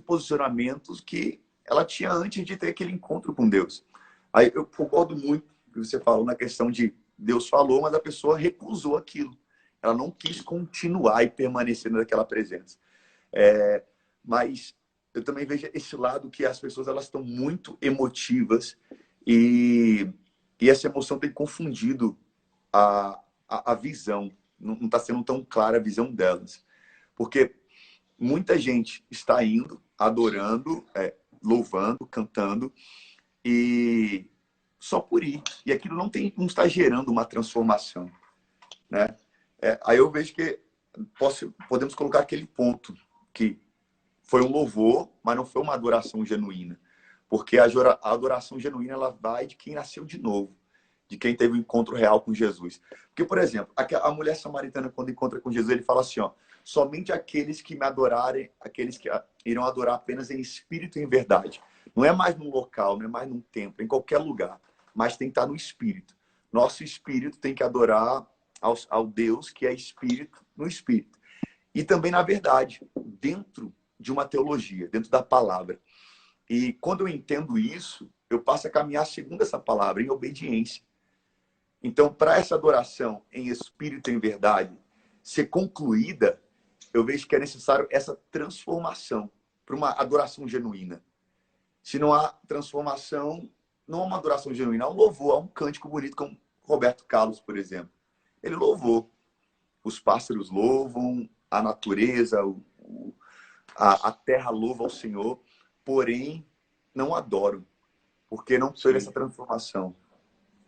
posicionamentos que ela tinha antes de ter aquele encontro com Deus. Aí eu concordo muito com o que você falou na questão de Deus falou, mas a pessoa recusou aquilo. Ela não quis continuar e permanecer naquela presença. Mas eu também vejo esse lado que as pessoas elas estão muito emotivas e essa emoção tem confundido a visão. Não está sendo tão clara a visão delas. Porque muita gente está indo, adorando, louvando, cantando, e só por ir. E aquilo não está gerando uma transformação, né? Aí eu vejo que podemos colocar aquele ponto que foi um louvor, mas não foi uma adoração genuína. Porque a adoração genuína ela vai de quem nasceu de novo, de quem teve um encontro real com Jesus. Porque, por exemplo, a mulher samaritana, quando encontra com Jesus, ele fala assim, ó, somente aqueles que me adorarem, aqueles que irão adorar apenas em espírito e em verdade. Não é mais num local, não é mais num templo, em qualquer lugar, mas tem que estar no espírito. Nosso espírito tem que adorar ao Deus que é espírito no espírito. E também na verdade, dentro de uma teologia, dentro da palavra. E quando eu entendo isso, eu passo a caminhar segundo essa palavra, em obediência. Então, para essa adoração em espírito e em verdade ser concluída, eu vejo que é necessário essa transformação para uma adoração genuína. Se não há transformação, não há uma adoração genuína, há um louvor, há um cântico bonito, como Roberto Carlos, por exemplo. Ele louvou. Os pássaros louvam, a natureza, a terra louva ao Senhor, porém não adoram, porque não teve essa transformação.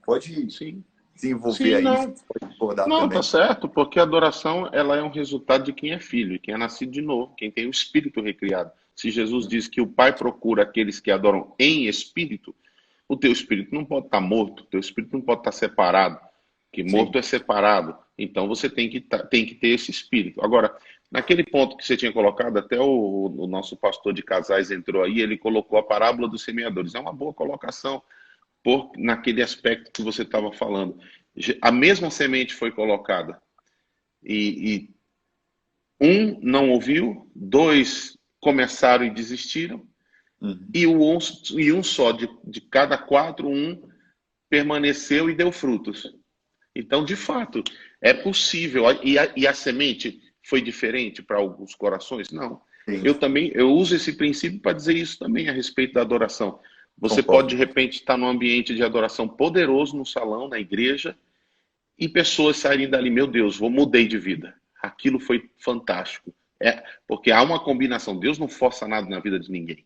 Pode Sim. desenvolver Sim, aí, não. pode abordar Não, tá também. certo, porque a adoração ela é um resultado de quem é filho, quem é nascido de novo, quem tem o espírito recriado. Se Jesus diz que o Pai procura aqueles que adoram em espírito, o teu espírito não pode estar morto, o teu espírito não pode estar separado, que Sim, morto é separado. Então você tem que ter esse espírito. Agora, naquele ponto que você tinha colocado, até o nosso pastor de casais entrou aí, ele colocou a parábola dos semeadores. É uma boa colocação naquele aspecto que você estava falando. A mesma semente foi colocada e um não ouviu, dois começaram e desistiram, uhum. e um só de cada quatro, um permaneceu e deu frutos. Então, de fato, é possível. E a semente foi diferente para alguns corações? Não. Sim, Eu uso esse princípio para dizer isso também a respeito da adoração. Você pode, Concordo. de repente, estar num ambiente de adoração poderoso no salão, na igreja, e pessoas saírem dali, meu Deus, mudei de vida. Aquilo foi fantástico. Porque há uma combinação. Deus não força nada na vida de ninguém.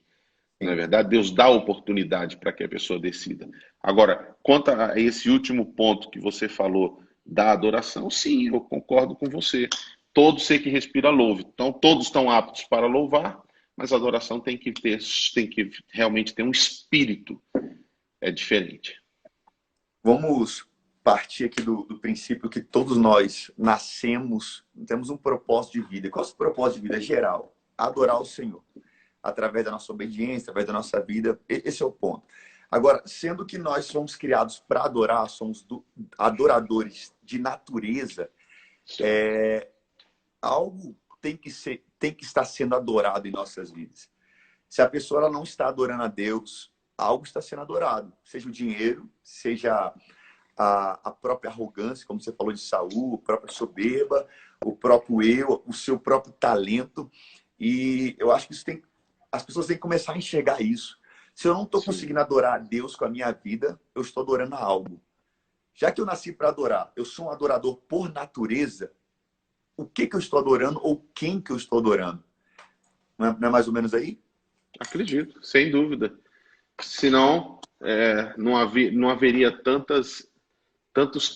Não é Sim. verdade? Deus dá oportunidade para que a pessoa decida. Agora, quanto a esse último ponto que você falou da adoração, sim, eu concordo com você. Todo ser que respira louve. Então, todos estão aptos para louvar, mas a adoração tem que realmente ter um espírito. É diferente. Vamos partir aqui do princípio que todos nós nascemos, temos um propósito de vida. Qual é o propósito de vida geral? Adorar o Senhor. Através da nossa obediência, através da nossa vida. Esse é o ponto. Agora, sendo que nós somos criados para adorar, somos adoradores de natureza, algo tem que estar sendo adorado em nossas vidas. Se a pessoa ela não está adorando a Deus, algo está sendo adorado. Seja o dinheiro, seja a própria arrogância, como você falou de Saul, a própria soberba, o próprio eu, o seu próprio talento. E eu acho que as pessoas têm que começar a enxergar isso. Se eu não estou Sim. conseguindo adorar a Deus com a minha vida, eu estou adorando a algo. Já que eu nasci para adorar, eu sou um adorador por natureza, o que eu estou adorando ou quem que eu estou adorando? Não é mais ou menos aí? Acredito, sem dúvida. Senão, não haveria tantos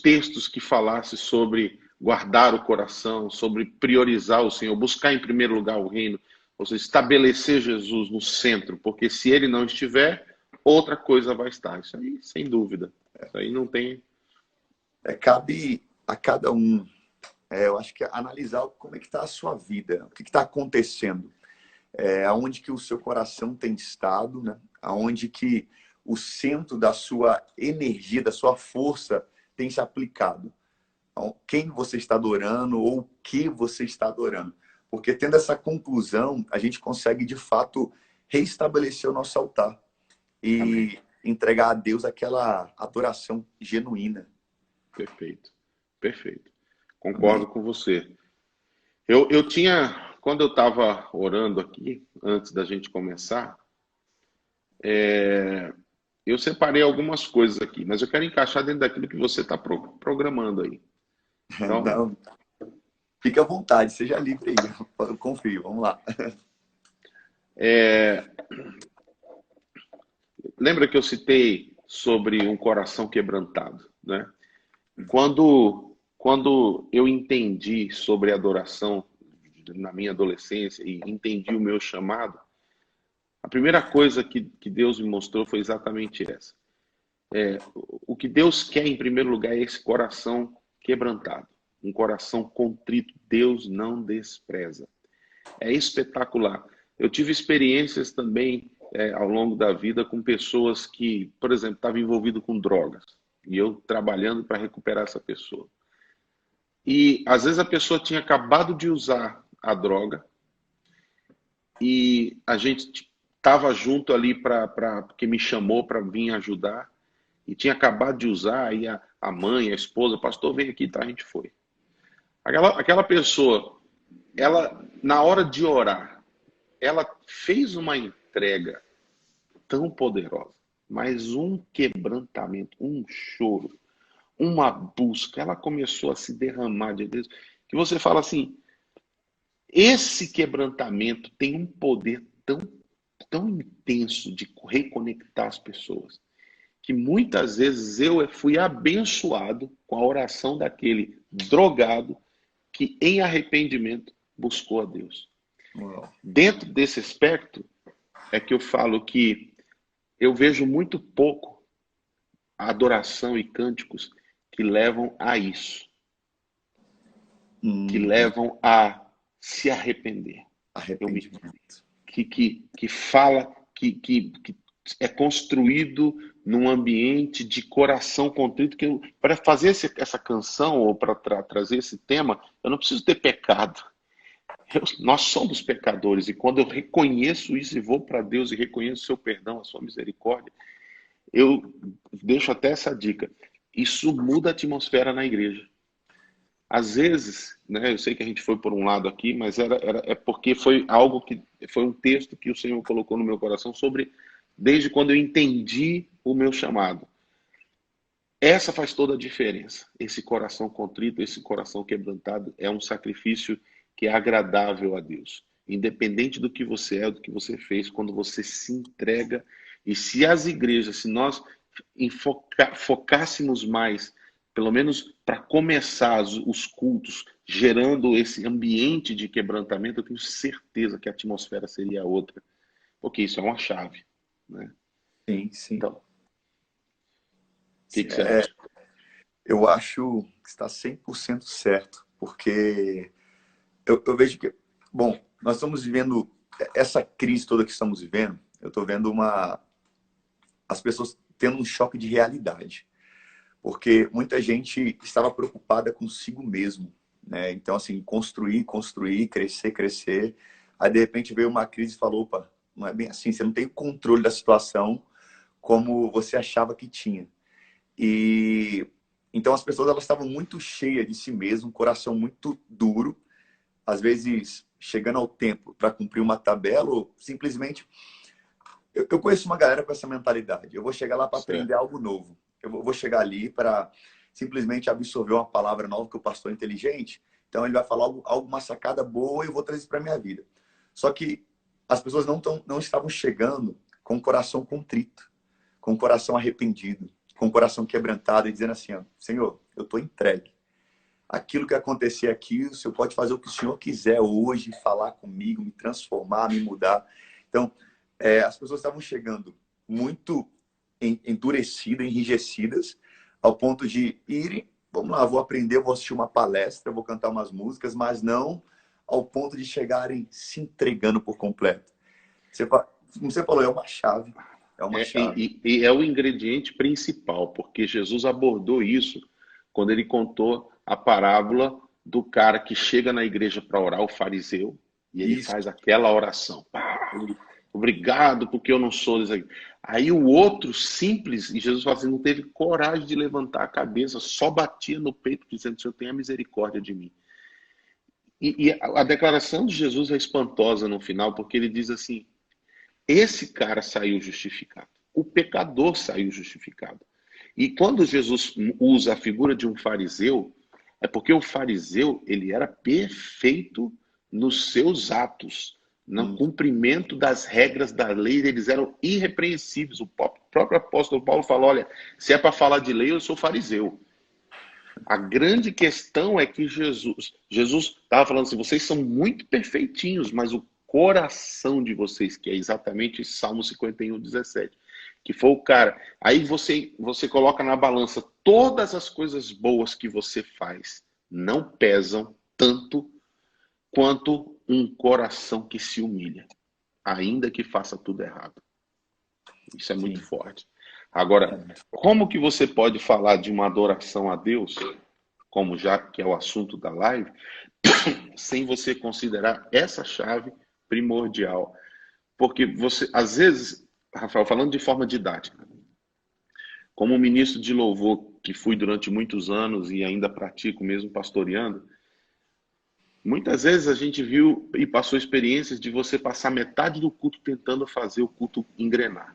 textos que falassem sobre guardar o coração, sobre priorizar o Senhor, buscar em primeiro lugar o reino, ou seja, estabelecer Jesus no centro, porque se ele não estiver, outra coisa vai estar. Isso aí, sem dúvida. Isso aí não tem. Cabe a cada um, eu acho que analisar como é que está a sua vida, o que está acontecendo, aonde que o seu coração tem estado, né? Aonde que o centro da sua energia, da sua força tem se aplicado. Então, quem você está adorando ou o que você está adorando. Porque tendo essa conclusão, a gente consegue, de fato, reestabelecer o nosso altar Amém. e entregar a Deus aquela adoração genuína. Perfeito. Perfeito. Concordo Amém? com você. Eu tinha, quando eu estava orando aqui, antes da gente começar, eu separei algumas coisas aqui, mas eu quero encaixar dentro daquilo que você está programando aí. Então, Não, fique à vontade, seja livre aí. Eu confio, vamos lá. lembra que eu citei sobre um coração quebrantado, né? Quando eu entendi sobre adoração na minha adolescência e entendi o meu chamado, a primeira coisa que Deus me mostrou foi exatamente essa. O que Deus quer, em primeiro lugar, é esse coração quebrantado. Um coração contrito. Deus não despreza. É espetacular. Eu tive experiências também ao longo da vida com pessoas que, por exemplo, estavam envolvidas com drogas. E eu trabalhando para recuperar essa pessoa. E às vezes a pessoa tinha acabado de usar a droga e a gente estava junto ali porque me chamou para vir ajudar e tinha acabado de usar, aí a mãe, a esposa, pastor, vem aqui, tá? A gente foi. Aquela pessoa, ela, na hora de orar, ela fez uma entrega tão poderosa, mas um quebrantamento, um choro, uma busca, ela começou a se derramar de Deus, que você fala assim, esse quebrantamento tem um poder tão intenso de reconectar as pessoas, que muitas vezes eu fui abençoado com a oração daquele drogado que em arrependimento buscou a Deus. Uau. Dentro desse aspecto é que eu falo que eu vejo muito pouco adoração e cânticos que levam a isso, que Hum, levam a se arrepender. Eu me, arrependimento. que fala que é construído num ambiente de coração contrito. Que para fazer essa canção ou para trazer esse tema, eu não preciso ter pecado. Nós somos pecadores e quando eu reconheço isso e vou para Deus e reconheço o seu perdão, a sua misericórdia, eu deixo até essa dica. Isso muda a atmosfera na igreja. Às vezes, né, eu sei que a gente foi por um lado aqui, mas é porque foi algo que foi um texto que o Senhor colocou no meu coração sobre desde quando eu entendi o meu chamado. Essa faz toda a diferença. Esse coração contrito, esse coração quebrantado é um sacrifício que é agradável a Deus. Independente do que você é, do que você fez, quando você se entrega. E se as igrejas, se nós focássemos mais, pelo menos para começar os cultos, gerando esse ambiente de quebrantamento, eu tenho certeza que a atmosfera seria outra. Porque isso é uma chave, né? Sim, sim. Então, o que você acha? Eu acho que está 100% certo, porque eu vejo que, bom, nós estamos vivendo essa crise toda que estamos vivendo, eu estou vendo as pessoas tendo um choque de realidade, porque muita gente estava preocupada consigo mesmo, né? Então, assim, construir, crescer. Aí, de repente, veio uma crise e falou, opa, não é bem assim, você não tem o controle da situação como você achava que tinha. E então as pessoas elas estavam muito cheias de si mesmo, um coração muito duro, às vezes chegando ao templo para cumprir uma tabela ou simplesmente eu conheço uma galera com essa mentalidade. Eu vou chegar lá para aprender Certo. algo novo. Eu vou chegar ali para simplesmente absorver uma palavra nova que o pastor é inteligente. Então ele vai falar uma sacada boa e eu vou trazer isso para minha vida. Só que as pessoas não estavam chegando com o coração contrito, com o coração arrependido, com o coração quebrantado e dizendo assim, ó, Senhor, eu estou entregue. Aquilo que acontecer aqui, o Senhor pode fazer o que o Senhor quiser hoje, falar comigo, me transformar, me mudar. Então, as pessoas estavam chegando muito endurecidas, enrijecidas, ao ponto de irem, vamos lá, vou aprender, vou assistir uma palestra, vou cantar umas músicas, mas não ao ponto de chegarem se entregando por completo. Como você falou, é uma chave. É uma chave. E é o ingrediente principal, porque Jesus abordou isso quando ele contou a parábola do cara que chega na igreja para orar, o fariseu, e ele Isso. faz aquela oração. Obrigado, porque eu não sou isso aqui. Aí o outro, simples, e Jesus fala assim, não teve coragem de levantar a cabeça, só batia no peito, dizendo, Senhor, tenha misericórdia de mim. E a declaração de Jesus é espantosa no final, porque ele diz assim, esse cara saiu justificado. O pecador saiu justificado. E quando Jesus usa a figura de um fariseu, é porque o fariseu ele era perfeito nos seus atos, no cumprimento das regras da lei, eles eram irrepreensíveis. O próprio apóstolo Paulo falou, olha, se é para falar de lei, eu sou fariseu. A grande questão é que Jesus estava falando assim, vocês são muito perfeitinhos, mas o coração de vocês, que é exatamente Salmo 51, 17, que foi o cara. Aí você coloca na balança todas as coisas boas que você faz, não pesam tanto quanto um coração que se humilha, ainda que faça tudo errado. Isso é muito Sim. forte. Agora, como que você pode falar de uma adoração a Deus, como já que é o assunto da live, sem você considerar essa chave primordial? Porque você, às vezes, Rafael, falando de forma didática, como ministro de louvor que fui durante muitos anos e ainda pratico mesmo pastoreando, muitas vezes a gente viu e passou experiências de você passar metade do culto tentando fazer o culto engrenar.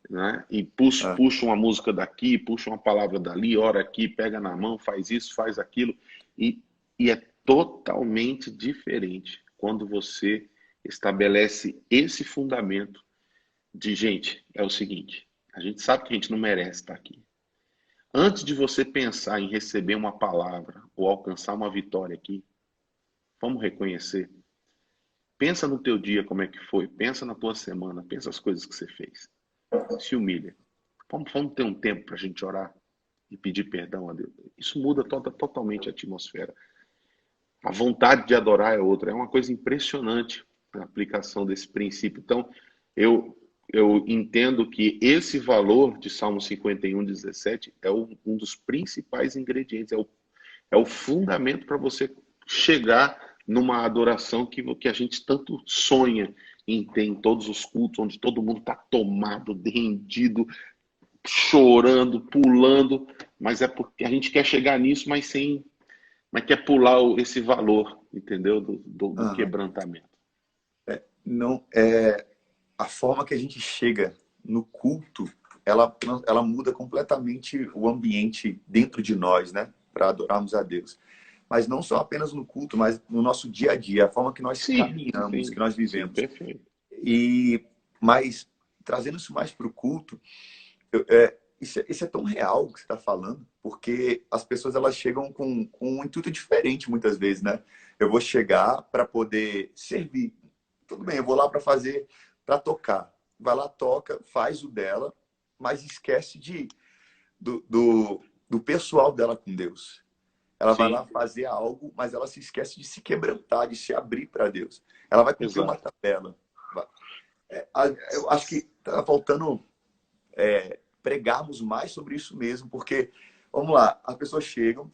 Né? E puxa uma música daqui, puxa uma palavra dali, ora aqui, pega na mão, faz isso, faz aquilo. E é totalmente diferente quando você estabelece esse fundamento de, gente, é o seguinte, a gente sabe que a gente não merece estar aqui. Antes de você pensar em receber uma palavra ou alcançar uma vitória aqui, vamos reconhecer. Pensa no teu dia como é que foi, pensa na tua semana, pensa as coisas que você fez. Se humilha. Vamos ter um tempo para a gente orar e pedir perdão a Deus. Isso muda totalmente a atmosfera. A vontade de adorar é outra. É uma coisa impressionante a aplicação desse princípio. Então, eu entendo que esse valor de Salmo 51, 17 é um dos principais ingredientes, é o fundamento para você chegar numa adoração que a gente tanto sonha em ter em todos os cultos, onde todo mundo está tomado, rendido, chorando, pulando, mas é porque a gente quer chegar nisso, mas quer pular esse valor, entendeu? Do quebrantamento. não é a forma que a gente chega no culto, ela muda completamente o ambiente dentro de nós, né? Para adorarmos a Deus. Mas não só apenas no culto, mas no nosso dia a dia, a forma que nós Sim, caminhamos, que sim, nós sim, vivemos. perfeito. Mas trazendo isso mais para o culto, isso é tão real o que você está falando, porque as pessoas elas chegam com um intuito diferente muitas vezes, né? Eu vou chegar para poder servir. Tudo bem, eu vou lá para fazer, para tocar. Vai lá, toca, faz o dela, mas esquece do pessoal dela com Deus. Ela vai lá Sim, fazer algo, mas ela se esquece de se quebrantar, de se abrir para Deus. Ela vai cumprir uma exato. tabela. Eu acho que está faltando pregarmos mais sobre isso mesmo, porque, vamos lá, as pessoas chegam,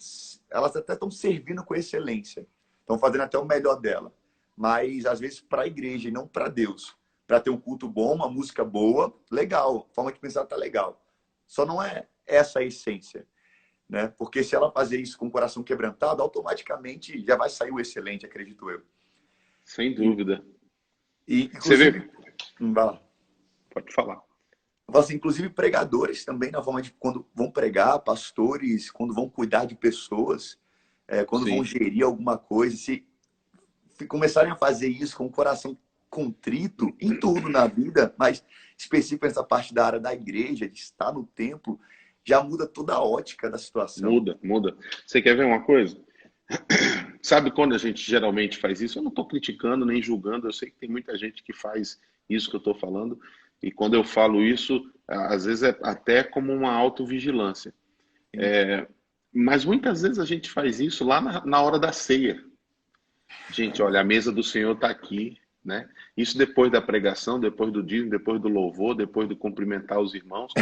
elas até estão servindo com excelência, estão fazendo até o melhor dela, mas às vezes para a igreja e não para Deus. Para ter um culto bom, uma música boa, legal, a forma de pensar tá legal. Só não é essa a essência, né? Porque se ela fazer isso com o coração quebrantado, automaticamente já vai sair o excelente, acredito eu. Sem E, dúvida. Você inclusive, vê, vai lá. pode falar. Assim, inclusive pregadores também, na forma de quando vão pregar, pastores, quando vão cuidar de pessoas, quando vão Sim. gerir alguma coisa, se começarem a fazer isso com o coração contrito em tudo na vida, mas específico nessa parte da área da igreja, de estar no templo, já muda toda a ótica da situação. Muda, muda. Você quer ver uma coisa? Sabe quando a gente geralmente faz isso? Eu não estou criticando nem julgando, eu sei que tem muita gente que faz isso que eu estou falando, e quando eu falo isso, às vezes é até como uma autovigilância. Sim, Mas muitas vezes a gente faz isso lá na hora da ceia. Gente, olha, a mesa do Senhor está aqui, né? Isso depois da pregação, depois do dízimo, depois do louvor, depois do cumprimentar os irmãos.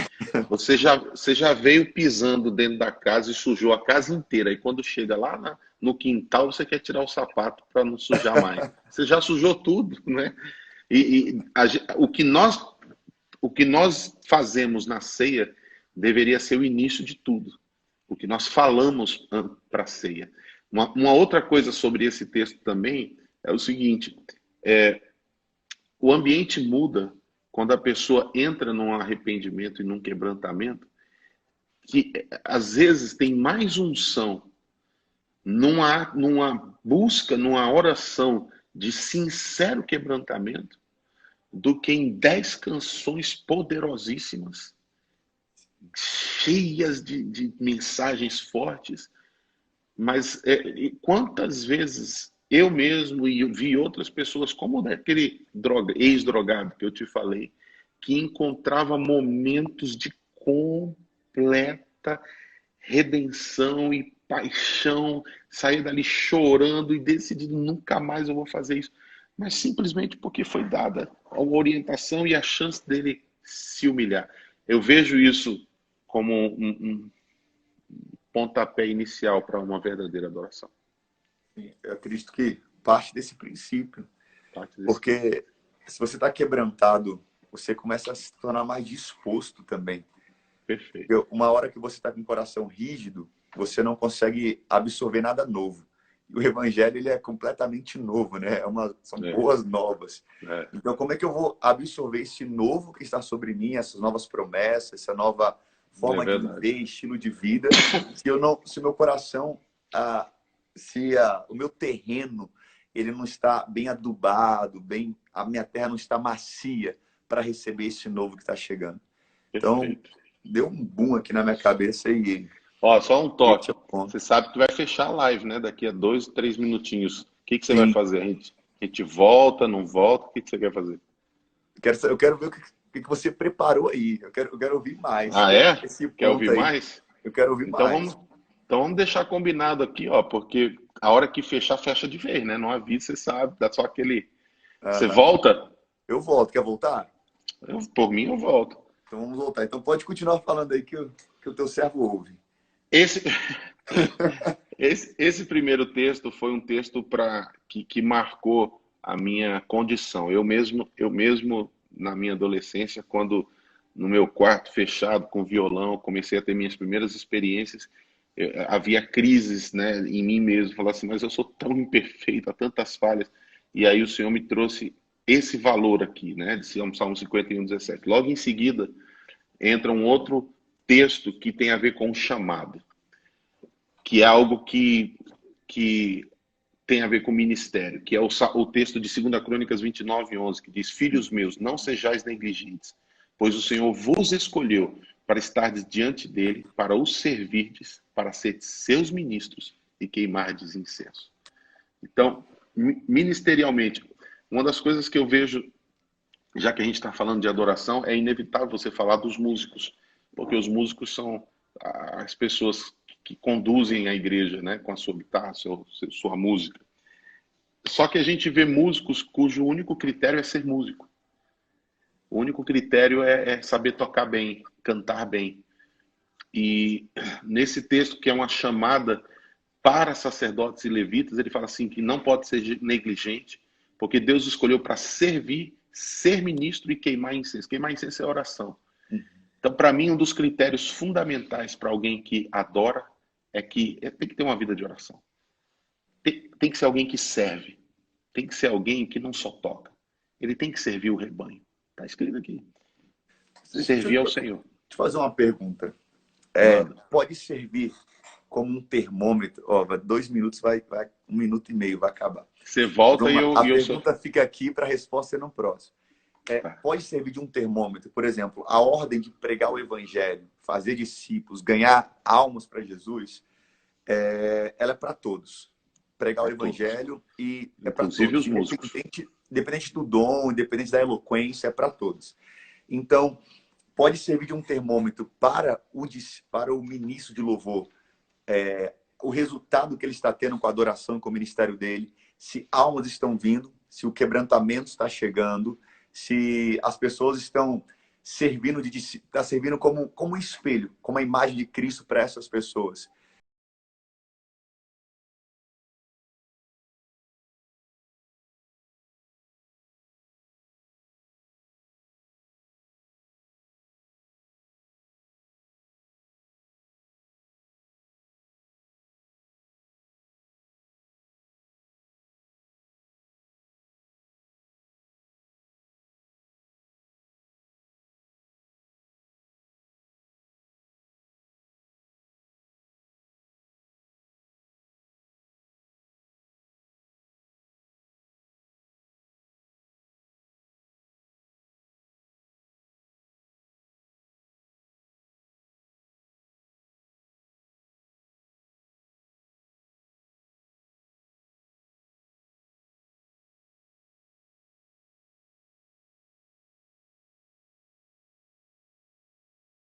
Você já veio pisando dentro da casa e sujou a casa inteira. E quando chega lá no quintal, você quer tirar o sapato para não sujar mais. Você já sujou tudo, né? O que nós fazemos na ceia deveria ser o início de tudo. O que nós falamos para a ceia. Uma outra coisa sobre esse texto também é o seguinte: o ambiente muda quando a pessoa entra num arrependimento e num quebrantamento, que às vezes tem mais unção numa busca, numa oração de sincero quebrantamento, do que em 10 canções poderosíssimas, cheias de mensagens fortes. Mas quantas vezes eu mesmo e eu vi outras pessoas, como daquele ex-drogado que eu te falei, que encontrava momentos de completa redenção e paixão, sair dali chorando e decidindo nunca mais eu vou fazer isso, mas simplesmente porque foi dada a orientação e a chance dele se humilhar. Eu vejo isso como um pontapé inicial para uma verdadeira adoração. eu acredito que parte desse princípio, Parte desse princípio. porque se você está quebrantado, você começa a se tornar mais disposto também. Perfeito. Porque uma hora que você está com o coração rígido, você não consegue absorver nada novo. E o evangelho ele é completamente novo, né? São É, boas novas. é, Então, como é que eu vou absorver esse novo que está sobre mim, essas novas promessas, essa nova é forma de verdade. viver, estilo de vida, se o meu coração, o meu terreno, ele não está bem adubado, a minha terra não está macia para receber esse novo que está chegando. Então, Perfeito. deu um boom aqui na minha cabeça Ó, só um e te toque. aponto. Você sabe que vai fechar a live, né? Daqui a 2, 3 minutinhos. O que você vai Sim, fazer? A gente volta, não volta? O que você quer fazer? eu quero ver o que você preparou aí. Eu quero ouvir mais. Ah, é? Esse Quer ouvir ponto aí. mais? Eu quero ouvir Então mais. vamos, então vamos deixar combinado aqui, ó, porque a hora que fechar, fecha de vez, né? Não avisa, você sabe, dá só aquele. Você Aham. volta? Eu volto. Quer voltar? Por mim, eu volto. Então vamos voltar. Então pode continuar falando aí que o teu servo ouve. Esse, esse primeiro texto foi um texto que marcou a minha condição. Eu mesmo, na minha adolescência, quando no meu quarto fechado com violão, comecei a ter minhas primeiras experiências, havia crises, né, em mim mesmo, falar assim, mas eu sou tão imperfeito, há tantas falhas. E aí o Senhor me trouxe esse valor aqui, né, de Salmo 51:17. Logo em seguida, entra um outro texto que tem a ver com o chamado, que é algo que tem a ver com o ministério, que é o texto de 2 Crônicas 29:11, que diz: Filhos meus, não sejais negligentes, pois o Senhor vos escolheu para estar diante dele, para os servirdes, para ser seus ministros e queimardes incenso. Então, ministerialmente, uma das coisas que eu vejo, já que a gente está falando de adoração, é inevitável você falar dos músicos, porque os músicos são as pessoas que conduzem a igreja, né, com a sua guitarra, sua música. Só que a gente vê músicos cujo único critério é ser músico. O único critério é saber tocar bem, cantar bem. E nesse texto, que é uma chamada para sacerdotes e levitas, ele fala assim, que não pode ser negligente, porque Deus escolheu para servir, ser ministro e queimar incenso. Queimar incenso é oração. Então, para mim, um dos critérios fundamentais para alguém que adora é que tem que ter uma vida de oração. Tem que ser alguém que serve. Tem que ser alguém que não só toca. Ele tem que servir o rebanho. Está escrito aqui. Servir ao Senhor. Deixa eu fazer uma pergunta. Pode servir como um termômetro? 2 minutos, 1 minuto e meio vai acabar. Você volta então, a pergunta fica aqui para a resposta ser no próximo. Pode servir de um termômetro, por exemplo, a ordem de pregar o evangelho, fazer discípulos, ganhar almas para Jesus, ela é para todos. Pregar o evangelho e é para todos. Os músicos. Independente do dom, independente da eloquência, é para todos. Então, pode servir de um termômetro para o ministro de louvor, o resultado que ele está tendo com a adoração, com o ministério dele, se almas estão vindo, se o quebrantamento está chegando, se as pessoas estão servindo como um espelho, como a imagem de Cristo para essas pessoas.